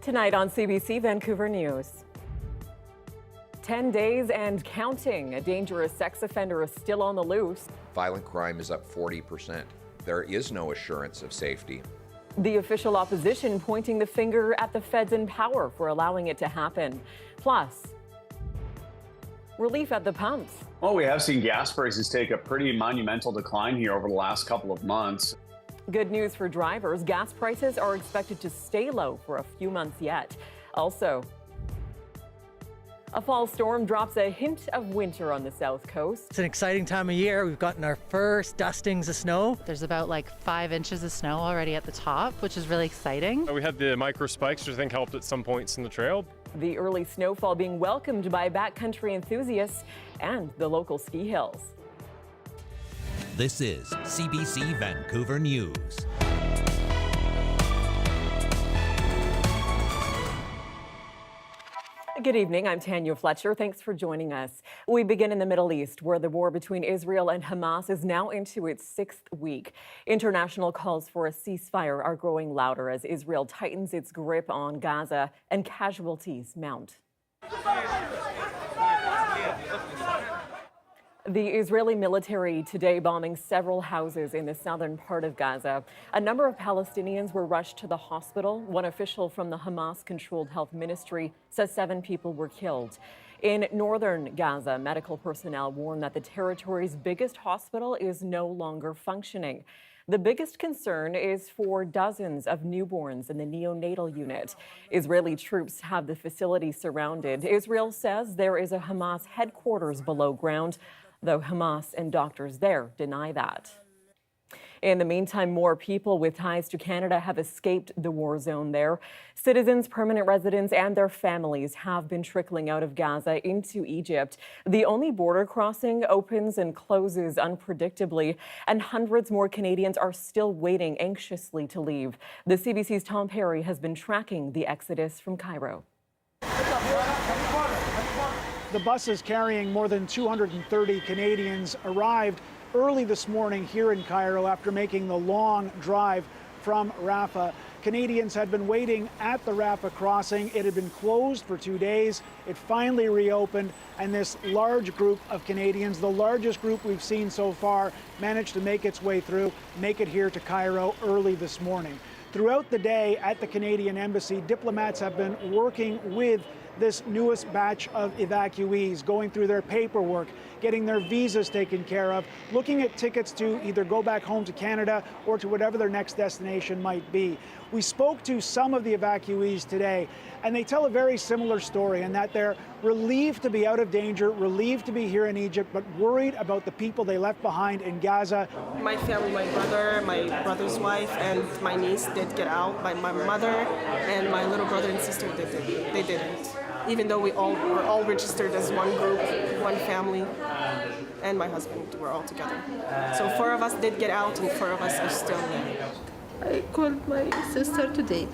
Tonight on CBC Vancouver News. 10 days and counting. A dangerous sex offender is still on the loose. Violent crime is up 40%. There is no assurance of safety. The official opposition pointing the finger at the feds in power for allowing it to happen. Plus, relief at the pumps. Well, we have seen gas prices take a pretty monumental decline here over the last couple of months. Good news for drivers. Gas prices are expected to stay low for a few months yet. Also, a fall storm drops a hint of winter on the south coast. It's an exciting time of year. We've gotten our first dustings of snow. There's about 5 inches of snow already at the top, which is really exciting. We had the micro spikes, which I think helped at some points in the trail. The early snowfall being welcomed by backcountry enthusiasts and the local ski hills. This is CBC Vancouver News. Good evening, I'm Tanya Fletcher. Thanks for joining us. We begin in the Middle East, where the war between Israel and Hamas is now into its 6th week. International calls for a ceasefire are growing louder as Israel tightens its grip on Gaza and casualties mount. The Israeli military today bombing several houses in the southern part of Gaza. A number of Palestinians were rushed to the hospital. One official from the Hamas-controlled health ministry says 7 people were killed. In northern Gaza, medical personnel warn that the territory's biggest hospital is no longer functioning. The biggest concern is for dozens of newborns in the neonatal unit. Israeli troops have the facility surrounded. Israel says there is a Hamas headquarters below ground, though Hamas and doctors there deny that. In the meantime, more people with ties to Canada have escaped the war zone there. Citizens, permanent residents, and their families have been trickling out of Gaza into Egypt. The only border crossing opens and closes unpredictably, and hundreds more Canadians are still waiting anxiously to leave. The CBC's Tom Perry has been tracking the exodus from Cairo. The buses carrying more than 230 Canadians arrived early this morning here in Cairo after making the long drive from Rafah. Canadians had been waiting at the Rafah crossing. It had been closed for 2 days. It finally reopened, and this large group of Canadians, the largest group we've seen so far, managed to make its way through, make it here to Cairo early this morning. Throughout the day at the Canadian Embassy, diplomats have been working with this newest batch of evacuees, going through their paperwork, getting their visas taken care of, looking at tickets to either go back home to Canada or to whatever their next destination might be. We spoke to some of the evacuees today, and they tell a very similar story in that they're relieved to be out of danger, relieved to be here in Egypt, but worried about the people they left behind in Gaza. My family, my brother's wife, and my niece did get out. My mother and my little brother and sister they didn't. Even though were all registered as one group, one family, and my husband were all together. So 4 of us did get out, and 4 of us are still there. I called my sister today,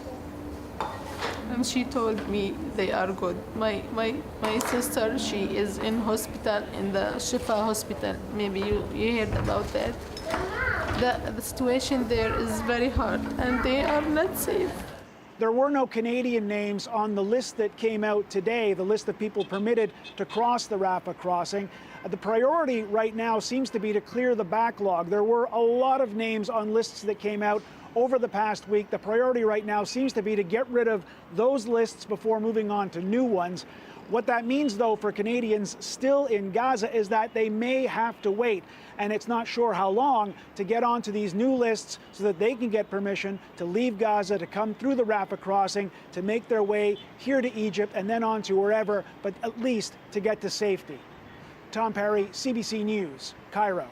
and she told me they are good. My sister, she is in hospital, in the Shifa hospital. Maybe you heard about that. The situation there is very hard, and they are not safe. There were no Canadian names on the list that came out today, the list of people permitted to cross the Rafah crossing. The priority right now seems to be to clear the backlog. There were a lot of names on lists that came out over the past week. The priority right now seems to be to get rid of those lists before moving on to new ones. What that means, though, for Canadians still in Gaza is that they may have to wait, and it's not sure how long, to get onto these new lists so that they can get permission to leave Gaza, to come through the Rafah crossing, to make their way here to Egypt and then on to wherever, but at least to get to safety. Tom Perry, CBC News, Cairo.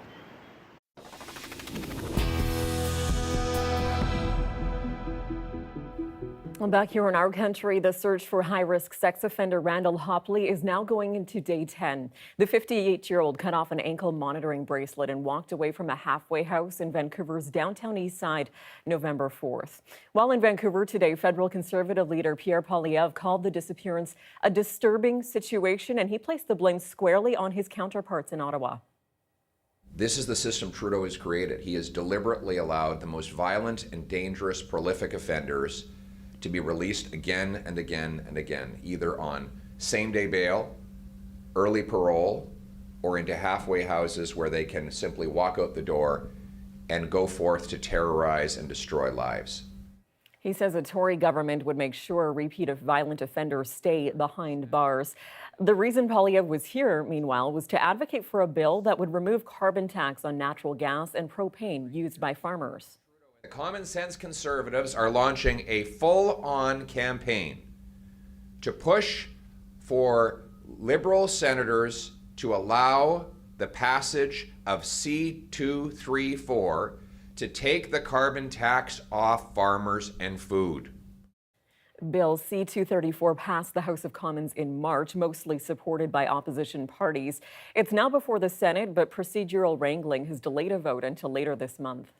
Well, back here in our country, the search for high-risk sex offender Randall Hopley is now going into day 10. The 58-year-old cut off an ankle monitoring bracelet and walked away from a halfway house in Vancouver's downtown east side November 4th. While in Vancouver today, federal Conservative leader Pierre Poilievre called the disappearance a disturbing situation, and he placed the blame squarely on his counterparts in Ottawa. This is the system Trudeau has created. He has deliberately allowed the most violent and dangerous, prolific offenders to be released again and again and again, either on same-day bail, early parole, or into halfway houses where they can simply walk out the door and go forth to terrorize and destroy lives. He says a Tory government would make sure repeat violent offenders stay behind bars. The reason Poilievre was here, meanwhile, was to advocate for a bill that would remove carbon tax on natural gas and propane used by farmers. The common sense Conservatives are launching a full-on campaign to push for Liberal senators to allow the passage of C-234 to take the carbon tax off farmers and food. Bill C-234 passed the House of Commons in March, mostly supported by opposition parties. It's now before the Senate, but procedural wrangling has delayed a vote until later this month.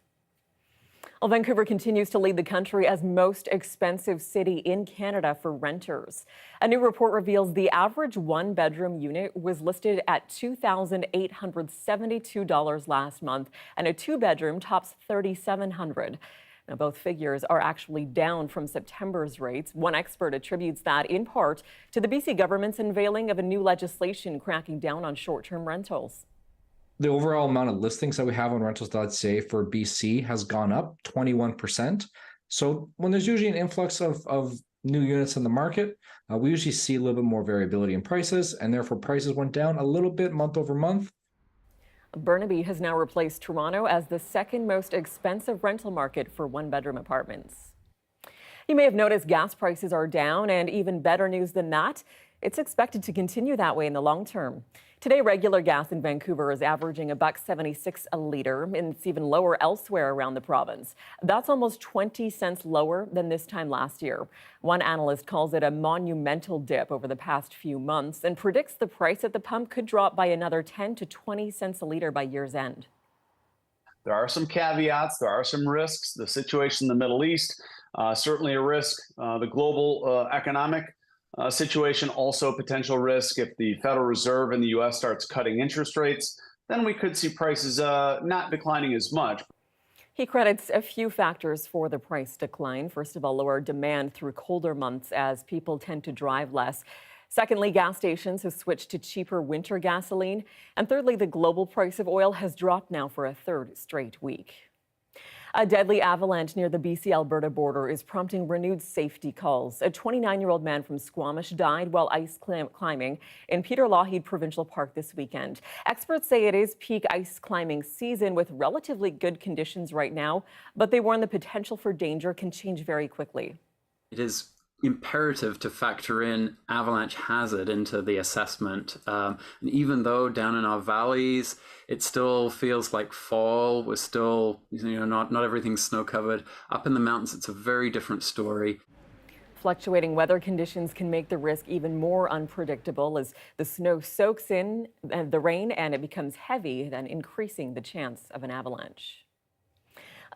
Well, Vancouver continues to lead the country as most expensive city in Canada for renters. A new report reveals the average one-bedroom unit was listed at $2,872 last month, and a two-bedroom tops $3,700. Now, both figures are actually down from September's rates. One expert attributes that in part to the BC government's unveiling of a new legislation cracking down on short-term rentals. The overall amount of listings that we have on rentals.ca for BC has gone up 21%. So when there's usually an influx of new units in the market, we usually see a little bit more variability in prices, and therefore prices went down a little bit month over month. Burnaby has now replaced Toronto as the second most expensive rental market for one-bedroom apartments. You may have noticed gas prices are down, and even better news than that, it's expected to continue that way in the long term. Today, regular gas in Vancouver is averaging $1.76 a litre, and it's even lower elsewhere around the province. That's almost 20 cents lower than this time last year. One analyst calls it a monumental dip over the past few months and predicts the price at the pump could drop by another 10 to 20 cents a litre by year's end. There are some caveats. There are some risks. The situation in the Middle East, certainly a risk. The global economic situation, also a potential risk. If the Federal Reserve in the U.S. starts cutting interest rates, then we could see prices not declining as much. He credits a few factors for the price decline. First of all, lower demand through colder months as people tend to drive less. Secondly, gas stations have switched to cheaper winter gasoline. And thirdly, the global price of oil has dropped now for a third straight week. A deadly avalanche near the BC-Alberta border is prompting renewed safety calls. A 29-year-old man from Squamish died while ice climbing in Peter Lougheed Provincial Park this weekend. Experts say it is peak ice climbing season with relatively good conditions right now, but they warn the potential for danger can change very quickly. It is imperative to factor in avalanche hazard into the assessment. And even though down in our valleys, it still feels like fall, we're still, not everything's snow covered. Up in the mountains, it's a very different story. Fluctuating weather conditions can make the risk even more unpredictable as the snow soaks in the rain and it becomes heavy, then increasing the chance of an avalanche.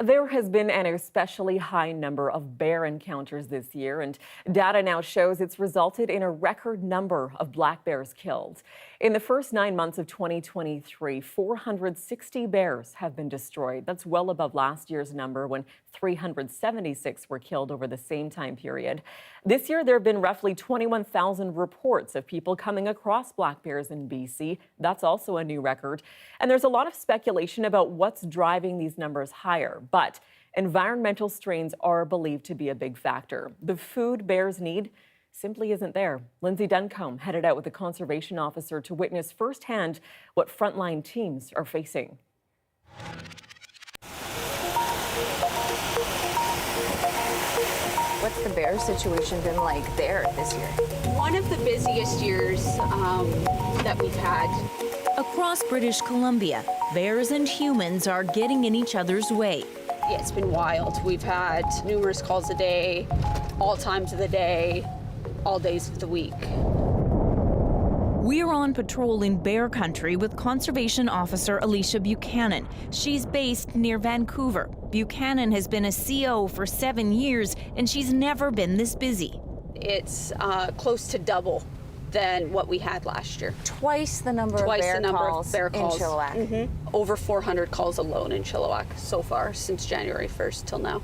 There has been an especially high number of bear encounters this year, and data now shows it's resulted in a record number of black bears killed. In the first 9 months of 2023, 460 bears have been destroyed. That's well above last year's number when 376 were killed over the same time period. This year, there have been roughly 21,000 reports of people coming across black bears in BC. That's also a new record. And there's a lot of speculation about what's driving these numbers higher. But environmental strains are believed to be a big factor. The food bears need simply isn't there. Lindsay Duncombe headed out with a conservation officer to witness firsthand what frontline teams are facing. What's the bear situation been like there this year? One of the busiest years that we've had. Across British Columbia, bears and humans are getting in each other's way. Yeah, it's been wild. We've had numerous calls a day, all times of the day, all days of the week. We're on patrol in bear country with Conservation Officer Alicia Buchanan. She's based near Vancouver. Buchanan has been a CO for 7 years, and she's never been this busy. It's close to double than what we had last year. Twice the number of bear calls in Chilliwack. Over 400 calls alone in Chilliwack so far since January 1st till now.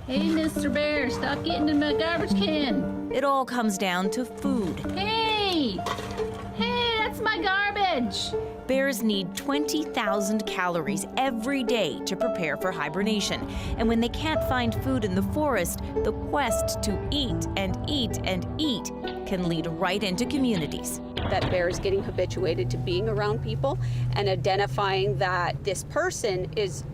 Hey, Mr. Bear, stop getting in my garbage can. It all comes down to food. Hey, that's my garbage. Bears need 20,000 calories every day to prepare for hibernation. And when they can't find food in the forest, the quest to eat and eat and eat can lead right into communities. That bear is getting habituated to being around people and identifying that this person is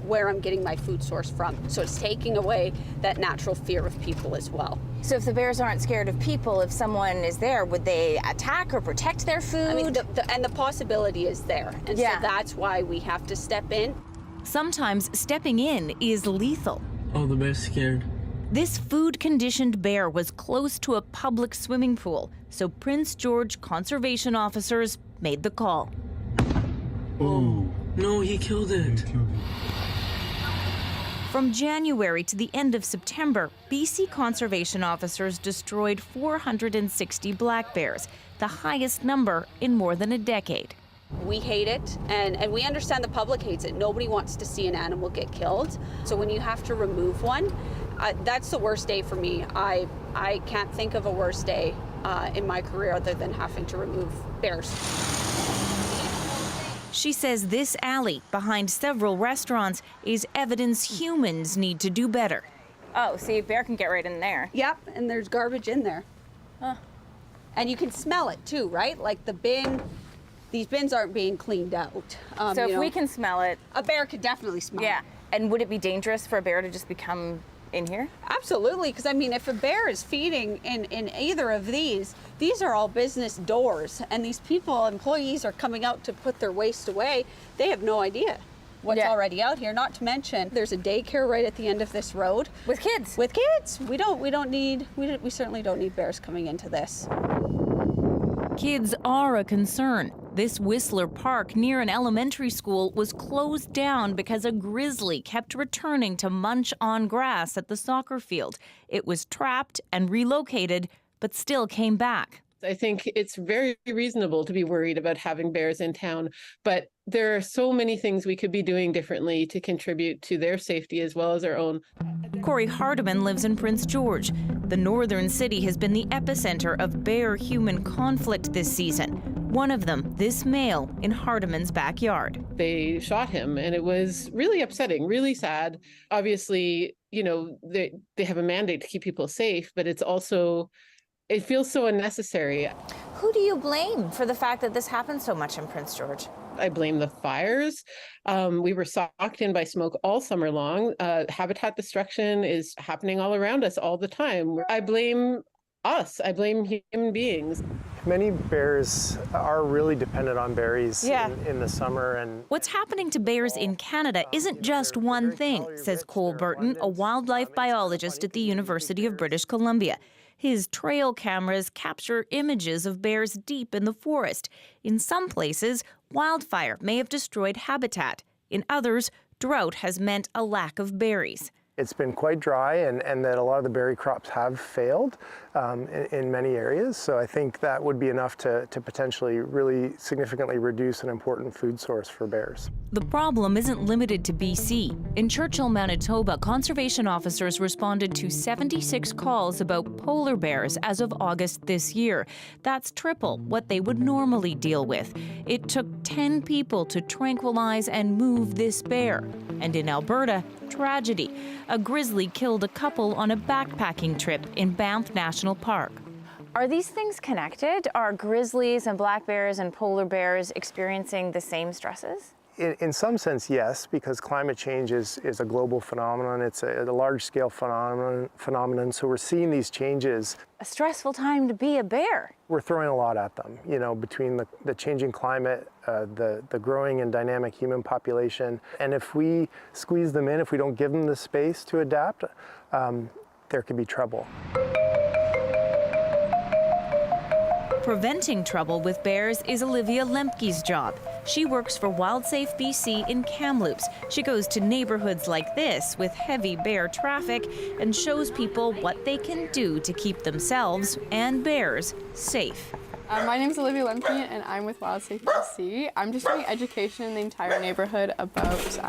where I'm getting my food source from. So it's taking away that natural fear of people as well. So if the bears aren't scared of people, if someone is there, would they attack or protect their food? I mean, the possibility is there. And so that's why we have to step in. Sometimes stepping in is lethal. Oh, the bear's scared. This food-conditioned bear was close to a public swimming pool, so Prince George conservation officers made the call. Oh, no, he killed it. From January to the end of September, BC conservation officers destroyed 460 black bears, the highest number in more than a decade. We hate it, and we understand the public hates it. Nobody wants to see an animal get killed. So when you have to remove one, that's the worst day for me. I can't think of a worse day in my career other than having to remove bears. She says this alley, behind several restaurants, is evidence humans need to do better. Oh, see, a bear can get right in there. Yep, and there's garbage in there. Huh. And you can smell it too, right? Like the bin, these bins aren't being cleaned out. So if we can smell it. A bear could definitely smell it. Yeah, and would it be dangerous for a bear to just become in here? Absolutely, because I mean, if a bear is feeding in either of these are all business doors, and these people, employees, are coming out to put their waste away. They have no idea what's already out here. Not to mention, there's a daycare right at the end of this road with kids. With kids, we certainly don't need bears coming into this. Kids are a concern. This Whistler Park near an elementary school was closed down because a grizzly kept returning to munch on grass at the soccer field. It was trapped and relocated, but still came back. I think it's very reasonable to be worried about having bears in town, but there are so many things we could be doing differently to contribute to their safety as well as our own. Corey Hardiman lives in Prince George. The northern city has been the epicenter of bear-human conflict this season. One of them, this male, in Hardiman's backyard. They shot him, and it was really upsetting, really sad. Obviously, you know, they have a mandate to keep people safe, but it's also, it feels so unnecessary. Who do you blame for the fact that this happens so much in Prince George? I blame the fires. We were socked in by smoke all summer long. Habitat destruction is happening all around us all the time. I blame us. I blame human beings. Many bears are really dependent on berries in the summer. And what's happening to bears in Canada isn't just one thing, says Cole Burton, a wildlife biologist at the University of British Columbia. His trail cameras capture images of bears deep in the forest. In some places, wildfire may have destroyed habitat. In others, drought has meant a lack of berries. It's been quite dry, and that a lot of the berry crops have failed in many areas. So I think that would be enough to potentially really significantly reduce an important food source for bears. The problem isn't limited to BC. In Churchill, Manitoba, conservation officers responded to 76 calls about polar bears as of August this year. That's triple what they would normally deal with. It took 10 people to tranquilize and move this bear. And in Alberta, tragedy. A grizzly killed a couple on a backpacking trip in Banff National Park. Are these things connected? Are grizzlies and black bears and polar bears experiencing the same stresses? In some sense, yes, because climate change is a global phenomenon. It's a large-scale phenomenon, so we're seeing these changes. A stressful time to be a bear. We're throwing a lot at them, you know, between the changing climate, the growing and dynamic human population. And if we squeeze them in, if we don't give them the space to adapt, there could be trouble. Preventing trouble with bears is Olivia Lemke's job. She works for WildSafe BC in Kamloops. She goes to neighborhoods like this with heavy bear traffic and shows people what they can do to keep themselves and bears safe. My name is Olivia Lemke, and I'm with WildSafe BC. I'm just doing education in the entire neighborhood about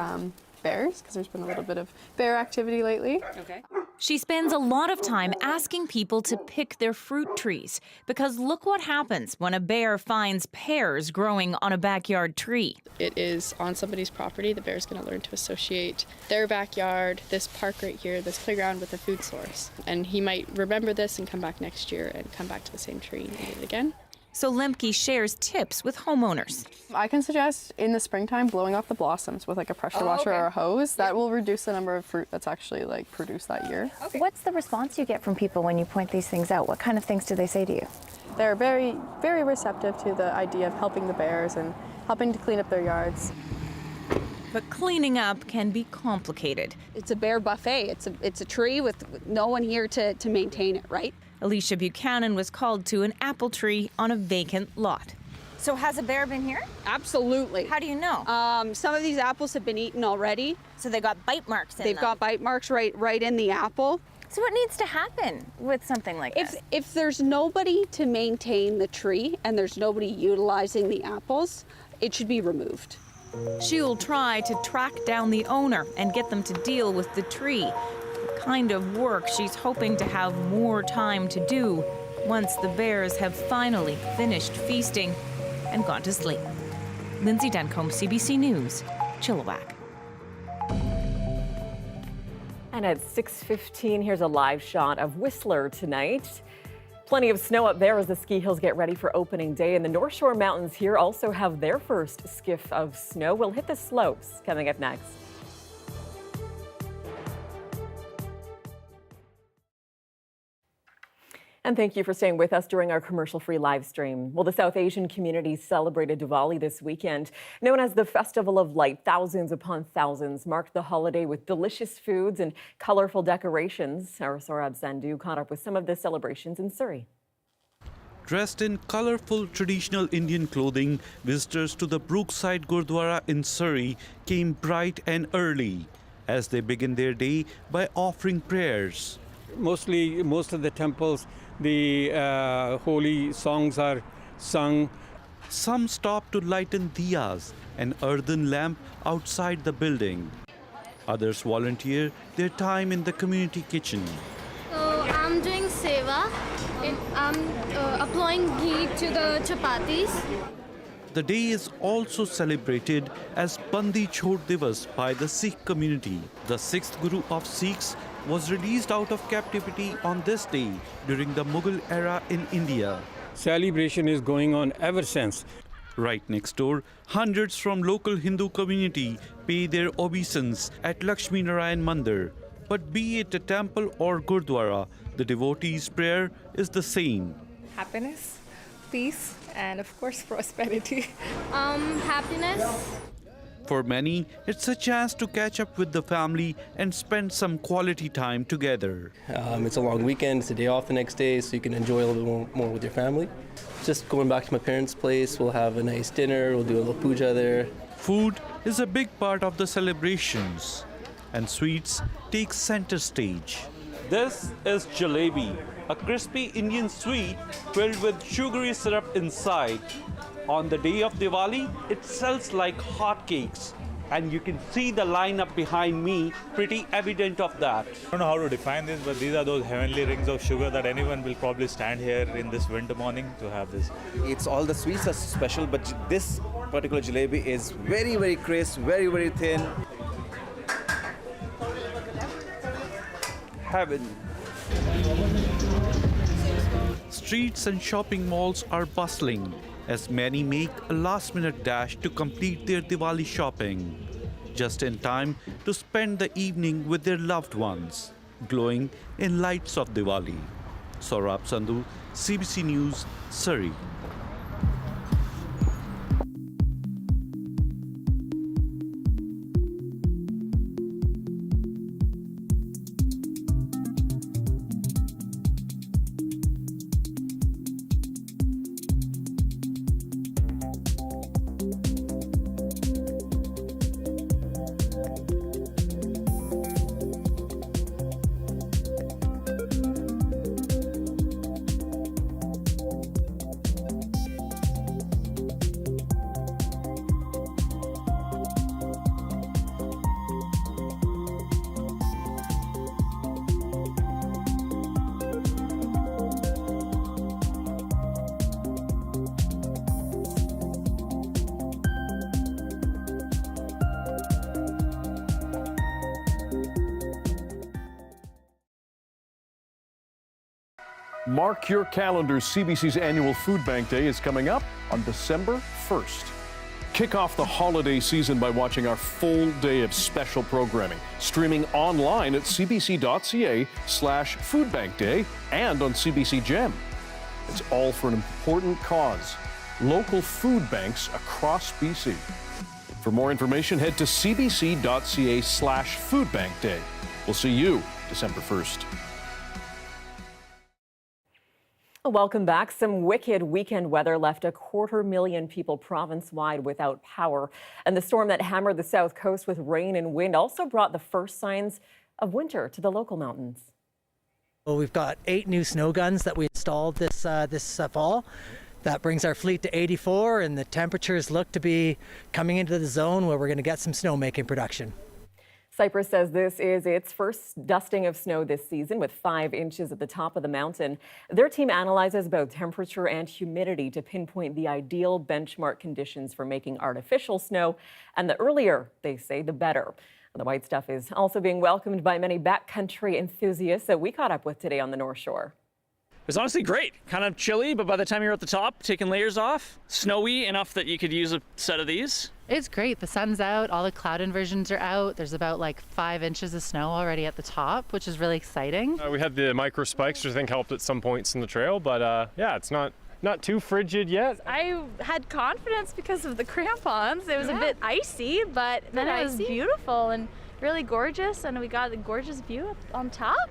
bears because there's been a little bit of bear activity lately. Okay. She spends a lot of time asking people to pick their fruit trees because look what happens when a bear finds pears growing on a backyard tree. It is on somebody's property. The bear's going to learn to associate their backyard, this park right here, this playground with a food source. And he might remember this and come back next year and come back to the same tree and eat it again. So Lemke shares tips with homeowners. I can suggest in the springtime blowing off the blossoms with like a pressure washer or a hose. That will reduce the number of fruit that's actually like produced that year. What's the response you get from people when you point these things out? What kind of things do they say to you? They're very, very receptive to the idea of helping the bears and helping to clean up their yards. But cleaning up can be complicated. It's a bear buffet. It's a tree with no one here to maintain it, right? Alicia Buchanan was called to an apple tree on a vacant lot. So has a bear been here? Absolutely. How do you know? Some of these apples have been eaten already. So they got bite marks in them. They've got bite marks right in the apple. So what needs to happen with something like this? If there's nobody to maintain the tree and there's nobody utilizing the apples, it should be removed. She'll try to track down the owner and get them to deal with the tree. The kind of work she's hoping to have more time to do once the bears have finally finished feasting and gone to sleep. Lindsay Duncombe, CBC News, Chilliwack. And at 6:15, here's a live shot of Whistler tonight. Plenty of snow up there as the ski hills get ready for opening day. And the North Shore Mountains here also have their first skiff of snow. We'll hit the slopes coming up next. And thank you for staying with us during our commercial-free live stream. Well, the South Asian community celebrated Diwali this weekend. Known as the Festival of Light, thousands upon thousands marked the holiday with delicious foods and colorful decorations. Our Saurabh Sandhu caught up with some of the celebrations in Surrey. Dressed in colorful traditional Indian clothing, visitors to the Brookside Gurdwara in Surrey came bright and early as they begin their day by offering prayers. Most of the temples, the holy songs are sung. Some stop to lighten diyas, an earthen lamp outside the building. Others volunteer their time in the community kitchen. I'm doing seva. I'm applying ghee to the chapatis. The day is also celebrated as Bandi Chhod Divas by the Sikh community. The sixth Guru of Sikhs was released out of captivity on this day during the Mughal era in India. Celebration is going on ever since. Right next door, hundreds from local Hindu community pay their obeisance at Lakshmi Narayan Mandir. But be it a temple or Gurdwara, the devotees' prayer is the same. Happiness, peace, and of course prosperity. Happiness. For many, it's a chance to catch up with the family and spend some quality time together. It's a long weekend, it's a day off the next day, so you can enjoy a little bit more with your family. Just going back to my parents' place, we'll have a nice dinner, we'll do a little puja there. Food is a big part of the celebrations, and sweets take center stage. This is jalebi, a crispy Indian sweet filled with sugary syrup inside. On the day of Diwali, it sells like hotcakes. And you can see the lineup behind me, pretty evident of that. I don't know how to define this, but these are those heavenly rings of sugar that anyone will probably stand here in this winter morning to have this. It's all the sweets are special, but this particular jalebi is very, very crisp, very, very thin. Heaven. Streets and shopping malls are bustling as many make a last-minute dash to complete their Diwali shopping, just in time to spend the evening with their loved ones, glowing in lights of Diwali. Saurabh Sandhu, CBC News, Surrey. Mark your calendars. CBC's annual Food Bank Day is coming up on December 1st. Kick off the holiday season by watching our full day of special programming, streaming online at cbc.ca/foodbankday and on CBC Gem. It's all for an important cause, local food banks across BC. For more information, head to cbc.ca/foodbankday. We'll see you December 1st. Welcome back. Some wicked weekend weather left 250,000 people province-wide without power. And the storm that hammered the south coast with rain and wind also brought the first signs of winter to the local mountains. Well, we've got 8 new snow guns that we installed this fall. That brings our fleet to 84, and the temperatures look to be coming into the zone where we're going to get some snowmaking production. Cypress says this is its first dusting of snow this season with 5 inches at the top of the mountain. Their team analyzes both temperature and humidity to pinpoint the ideal benchmark conditions for making artificial snow. And the earlier, they say, the better. The white stuff is also being welcomed by many backcountry enthusiasts that we caught up with today on the North Shore. It was honestly great. Kind of chilly, but by the time you're at the top, taking layers off, snowy enough that you could use a set of these. It's great. The sun's out, all the cloud inversions are out. There's about like 5 inches of snow already at the top, which is really exciting. We had the micro spikes, which I think helped at some points in the trail, but yeah, it's not too frigid yet. I had confidence because of the crampons. It was a bit icy, but then it was beautiful and really gorgeous, and we got a gorgeous view on top.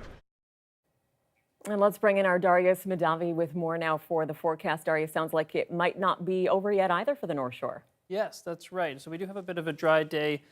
And let's bring in our Darius Madavi with more now for the forecast. Darius, sounds like it might not be over yet either for the North Shore. Yes, that's right. So we do have a bit of a dry day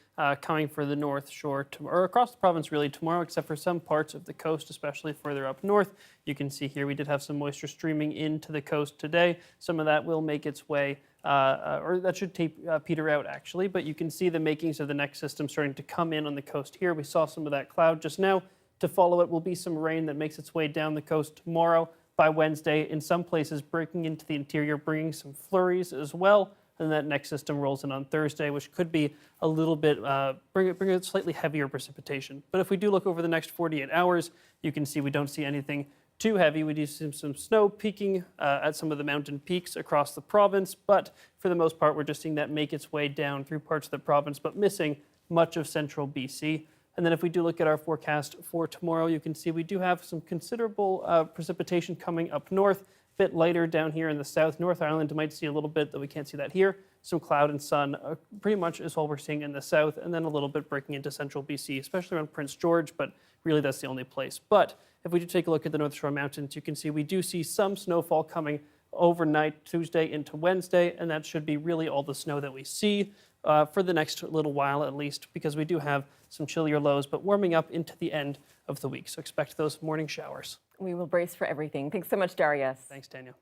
coming for the North Shore, or across the province really tomorrow, except for some parts of the coast, especially further up north. You can see here we did have some moisture streaming into the coast today. Some of that will make its way, or that should peter out actually, but you can see the makings of the next system starting to come in on the coast here. We saw some of that cloud just now. To follow it will be some rain that makes its way down the coast tomorrow. By Wednesday, in some places breaking into the interior, bringing some flurries as well. And that next system rolls in on Thursday, which could be a little bit, bring a slightly heavier precipitation. But if we do look over the next 48 hours, you can see we don't see anything too heavy. We do see some snow peaking at some of the mountain peaks across the province. But for the most part, we're just seeing that make its way down through parts of the province, but missing much of central BC. And then if we do look at our forecast for tomorrow, you can see we do have some considerable precipitation coming up north, a bit lighter down here in the south. North Island might see a little bit, though we can't see that here. Some cloud and sun pretty much is all we're seeing in the south, and then a little bit breaking into central BC, especially around Prince George, but really that's the only place. But if we do take a look at the North Shore Mountains, you can see we do see some snowfall coming overnight Tuesday into Wednesday, and that should be really all the snow that we see for the next little while at least, because we do have some chillier lows, but warming up into the end of the week. So expect those morning showers. We will brace for everything. Thanks so much, Darius. Thanks, Tanya.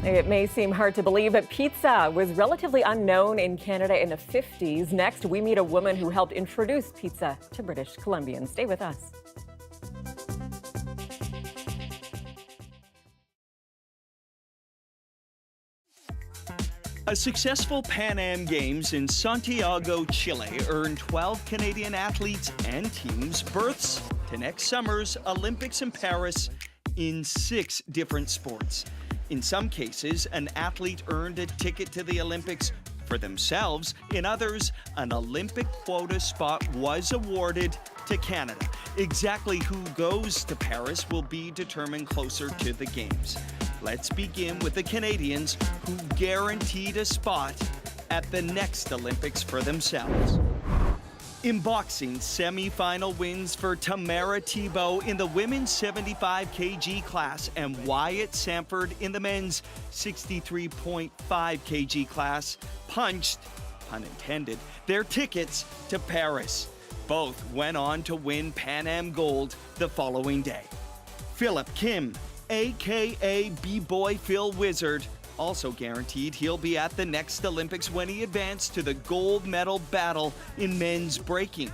It may seem hard to believe, but pizza was relatively unknown in Canada in the 50s. Next, we meet a woman who helped introduce pizza to British Columbians. Stay with us. A successful Pan Am Games in Santiago, Chile earned 12 Canadian athletes and teams berths to next summer's Olympics in Paris in 6 different sports. In some cases, an athlete earned a ticket to the Olympics for themselves. In others, an Olympic quota spot was awarded to Canada. Exactly who goes to Paris will be determined closer to the Games. Let's begin with the Canadians who guaranteed a spot at the next Olympics for themselves. In boxing, semi-final wins for Tamara Thibault in the women's 75 kg class and Wyatt Sanford in the men's 63.5 kg class punched, pun intended, their tickets to Paris. Both went on to win Pan Am gold the following day. Philip Kim, aka B-Boy Phil Wizard, also guaranteed he'll be at the next Olympics when he advanced to the gold medal battle in men's breaking.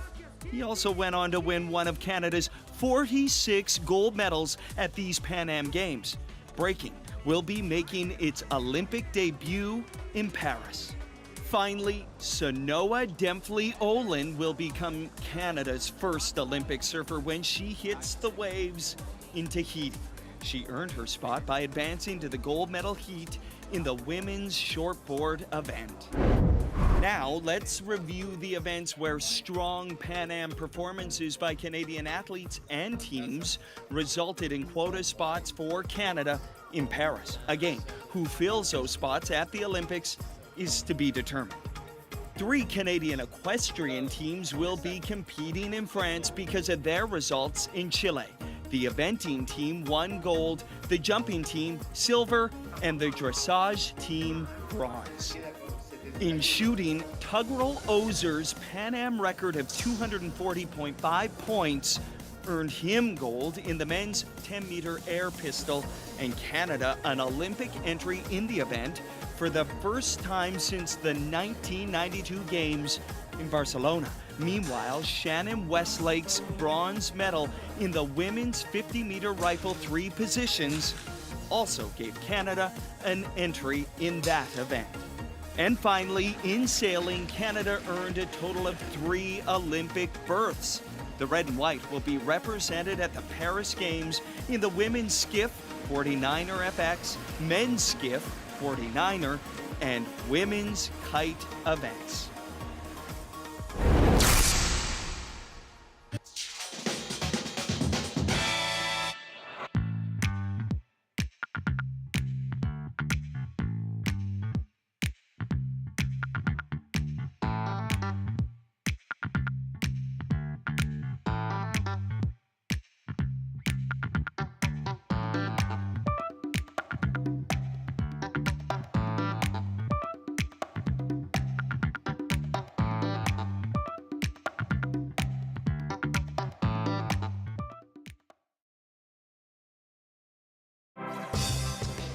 He also went on to win one of Canada's 46 gold medals at these Pan Am Games. Breaking will be making its Olympic debut in Paris. Finally, Sanoa Demphley Olin will become Canada's first Olympic surfer when she hits the waves in Tahiti. She earned her spot by advancing to the gold medal heat in the women's shortboard event. Now, let's review the events where strong Pan Am performances by Canadian athletes and teams resulted in quota spots for Canada in Paris. Again, who fills those spots at the Olympics is to be determined. 3 Canadian equestrian teams will be competing in France because of their results in Chile. The eventing team won gold, the jumping team silver, and the dressage team bronze. In shooting, Tuggerel Ozer's Pan Am record of 240.5 points earned him gold in the men's 10-meter air pistol, and Canada an Olympic entry in the event for the first time since the 1992 Games in Barcelona. Meanwhile, Shannon Westlake's bronze medal in the women's 50-meter rifle 3 positions also gave Canada an entry in that event. And finally, in sailing, Canada earned a total of 3 Olympic berths. The red and white will be represented at the Paris Games in the women's skiff 49er FX, men's skiff 49er, and women's kite events.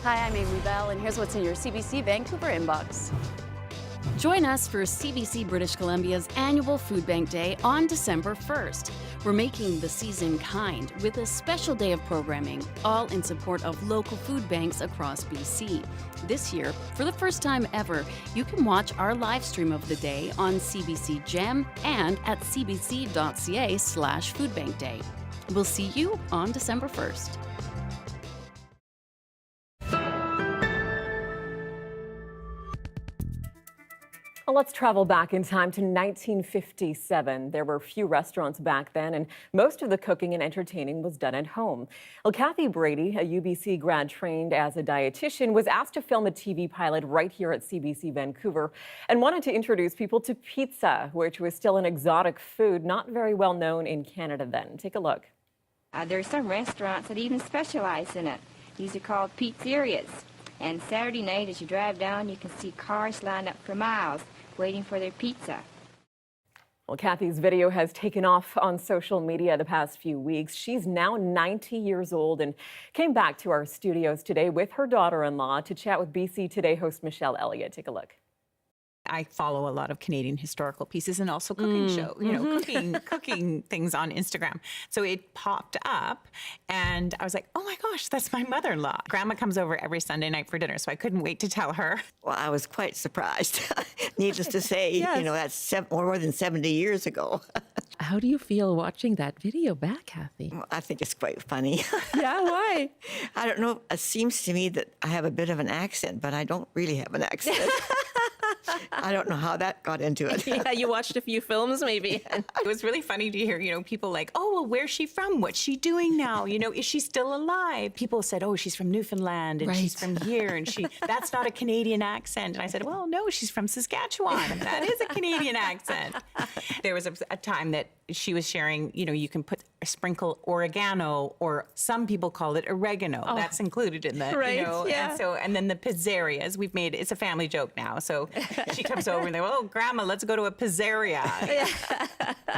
Hi, I'm Amy Bell, and here's what's in your CBC Vancouver inbox. Join us for CBC British Columbia's annual Food Bank Day on December 1st. We're making the season kind with a special day of programming, all in support of local food banks across BC. This year, for the first time ever, you can watch our live stream of the day on CBC Gem and at cbc.ca/foodbankday. We'll see you on December 1st. Well, let's travel back in time to 1957. There were few restaurants back then, and most of the cooking and entertaining was done at home. Well, Kathy Brady, a UBC grad trained as a dietitian, was asked to film a TV pilot right here at CBC Vancouver and wanted to introduce people to pizza, which was still an exotic food not very well known in Canada then. Take a look. There are some restaurants that even specialize in it. These are called pizzerias. And Saturday night, as you drive down, you can see cars lined up for miles waiting for their pizza. Well, Kathy's video has taken off on social media the past few weeks. She's now 90 years old and came back to our studios today with her daughter-in-law to chat with BC Today host Michelle Elliott. Take a look. I follow a lot of Canadian historical pieces and also cooking cooking things on Instagram. So it popped up and I was like, oh my gosh, that's my mother-in-law. Grandma comes over every Sunday night for dinner, so I couldn't wait to tell her. Well, I was quite surprised. Needless to say, yes. That's more than 70 years ago. How do you feel watching that video back, Kathy? Well, I think it's quite funny. Yeah, why? I don't know. It seems to me that I have a bit of an accent, but I don't really have an accent. I don't know how that got into it. Yeah, you watched a few films maybe. It was really funny to hear, people like, oh, well, where's she from? What's she doing now? Is she still alive? People said, oh, she's from Newfoundland and she's from here and that's not a Canadian accent. And I said, well, no, she's from Saskatchewan. And that is a Canadian accent. There was a time that she was sharing, you can sprinkle oregano, or some people call it oregano. Oh, that's included in the, yeah. And then the pizzerias, it's a family joke now. So she comes over and they're, oh, Grandma, let's go to a pizzeria.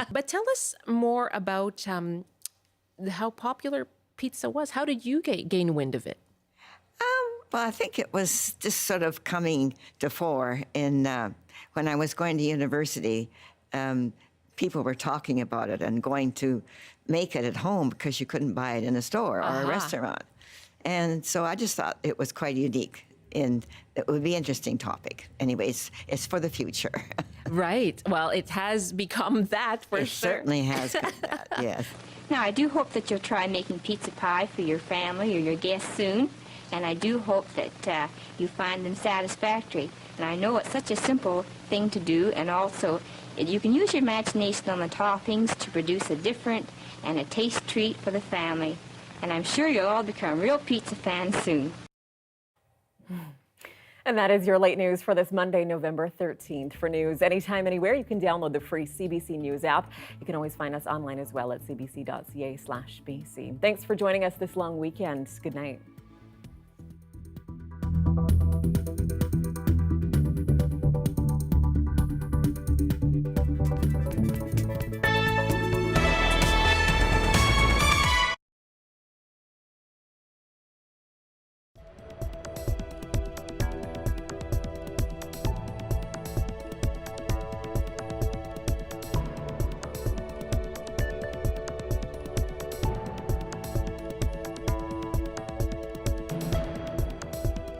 But tell us more about how popular pizza was. How did you gain wind of it? Well, I think it was just sort of coming to fore when I was going to university. People were talking about it and going to make it at home because you couldn't buy it in a store or a restaurant. And so I just thought it was quite unique and it would be an interesting topic. Anyways, it's for the future. Right. Well, it has become that for It sure. certainly has been that, yes. Now, I do hope that you'll try making pizza pie for your family or your guests soon, and I do hope that you find them satisfactory. And I know it's such a simple thing to do, and also you can use your imagination on the toppings to produce a different and a taste treat for the family. And I'm sure you'll all become real pizza fans soon. And that is your late news for this Monday, November 13th. For news anytime, anywhere, you can download the free CBC News app. You can always find us online as well at cbc.ca/BC. Thanks for joining us this long weekend. Good night.